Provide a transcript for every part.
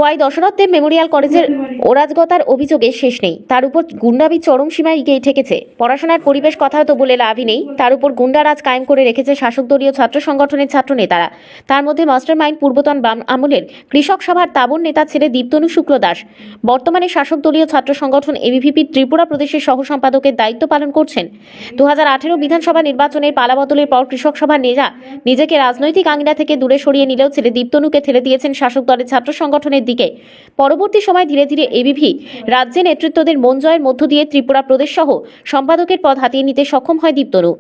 খোয়াই দশরথ দেব Memorial কলেজের অরাজকতার অভিযোগে শেষ নেই। তার উপর গুন্ডামি চরম সীমায় গিয়ে ঠেকেছে। পড়াশোনার পরিবেশ কথা তো বলে লাভই নেই, তার উপর গুন্ডারাজ কায়েম করে রেখেছে শাসক দলীয় ছাত্র সংগঠনের ছাত্র নেতারা। তার মধ্যে মাস্টার মাইন্ড পূর্বতন বাম আমলের কৃষক সভার তাবর নেতা ছেলে দীপ্তনু শুক্ল দাস বর্তমানে শাসক দলীয় ছাত্র সংগঠন এবিভিপি ত্রিপুরা প্রদেশের সহ সম্পাদকের দায়িত্ব পালন করছেন। 2018 বিধানসভা নির্বাচনের পালাবদলের পর কৃষক সভার নেতা নিজেকে রাজনৈতিক আঙিনা থেকে দূরে সরিয়ে নিলেও ছেলে দীপ্তনুকে ঠেলে দিয়েছেন শাসক দলের ছাত্র সংগঠনের দিকে। পরবর্তী সময় ধীরে ধীরে এবিভি রাজ্যে নেতৃত্বদের মন জয়ের মধ্য দিয়ে ত্রিপুরা প্রদেশ সহ সম্পাদকের পদ হাতিয়ে নিতে সক্ষম হয় দীপ্তনু।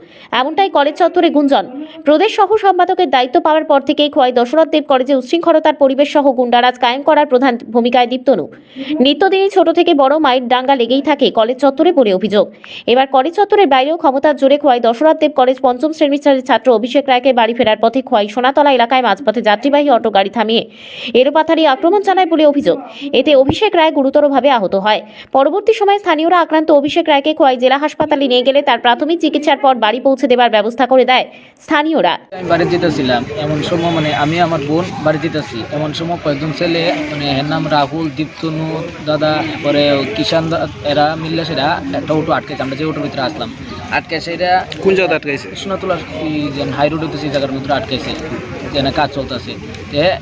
এমনটাই কলেজ চত্বরে গুঞ্জন। প্রদেশ সহ সম্পাদকের দায়িত্ব পাওয়ার পর থেকেই খোয়াই দশরথ দেব কলেজে উচ্ছৃঙ্খলতার পরিবেশ সহ গুন্ডারাজ কায়েম করার প্রধান ভূমিকায় দীপ্তনু। নিত্যদিনই ছোট থেকে বড় মাইট ডাঙ্গা লেগেই থাকে কলেজ চত্বরে বলে অভিযোগ। এবার কলেজ চত্বরের বাইরেও ক্ষমতার জোরে খোয়াই দশরথ দেব কলেজ পঞ্চম শ্রেণীর ছাত্র অভিষেক রায়কে বাড়ি ফেরার পথে খোয়াই সোনাতলা এলাকায় মাঝপথে যাত্রীবাহী অটো গাড়ি থামিয়ে এলোপাথারি আক্রমণ চালায় বলে অভিযোগ। এতে অভিষেক রায় গুরুতরভাবে আহত হয়। পরবর্তী সময়ে স্থানীয়রা আক্রান্ত অভিষেক রায়কে খোয়াই জেলা হাসপাতালে নিয়ে গেলে তার প্রাথমিক চিকিৎসার পর বাড়ি পৌঁছে দেওয়ার ব্যবস্থা করে দেয় স্থানীয়রা। আমি বাড়ি যেতেছিলাম, এমন সময় আমি আমার বোন বাড়ি যেতেছি, এমন সময় কয়েকজন ছেলে এর নাম রাহুল, দীপ্তনু দাদা, পরে কিষান এরা মিললে সেটা একটা অটো আটকেছে। আমরা যে অটোর ভিতরে আসলাম আটকে সেটা কোন জায়গায় আটকাইছে? সোনাতলা হাই রোড হইতেছে এই জায়গার ভিতরে আটকাইছে, যেখানে কাজ চলতেছে।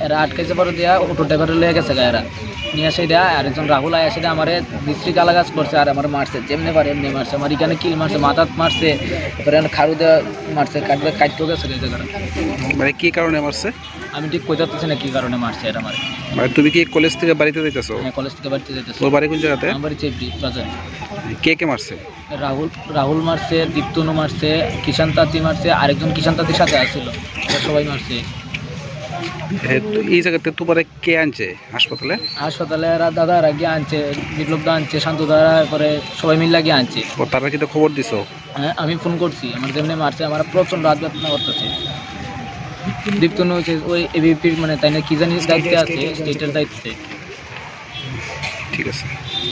এরা আটকাইছে পরে দেওয়া অটো ড্রাইভার লেগে গেছে এরা নিয়ে আসে দেয়া। আরেকজন রাহুল আয় আসে আমার ডিস্ট্রিক্ট গালাগাছ করছে আর আমার মারছে, যেমনি পারে এমনি মারছে। আমার এখানে কিল মারছে, মাথাত মারছে, এরপরে খারু দেওয়া মারছে, কাটতেও গেছে এই জায়গাটা। মানে কি কারণে মারছে? আমি ঠিক কই যাচ্ছি না কি কারণে মারছে এটা আমার। মানে তুমি কি কলেজ থেকে বাড়িতে যাইতেছো? হ্যাঁ, কলেজ থেকে বাড়িতে যেতেছি। তোর বাড়ি কোন জায়গাতে? আমার বাড়ি চেপড়ি বাজার। কে কে মারছে? রাহুল মারছে, দীপ্তনু মারছে, কিষান তাঁতি মারছে, আরেকজন কিষান তাঁতির সাথে আসছিল, সবাই মারছে। এই জায়গাতে তোমার কে আনছে হাসপাতালে? হাসপাতালে এরা দাদারা গিয়ে আনছে, বিপ্লব দা আনছে, শান্ত দাদা, পরে সবাই মিলে গিয়ে আনছে। তারা কি তো খবর দিছো? হ্যাঁ, আমি ফোন করছি। আমার যেমনি মারছে আমার প্রচণ্ড রাত ব্যথা করতেছে। দীপ্তনু হচ্ছে ওই এবিপির তাই না কি জানি দায়িত্বে আছে, স্টেটের দায়িত্বে। ঠিক আছে।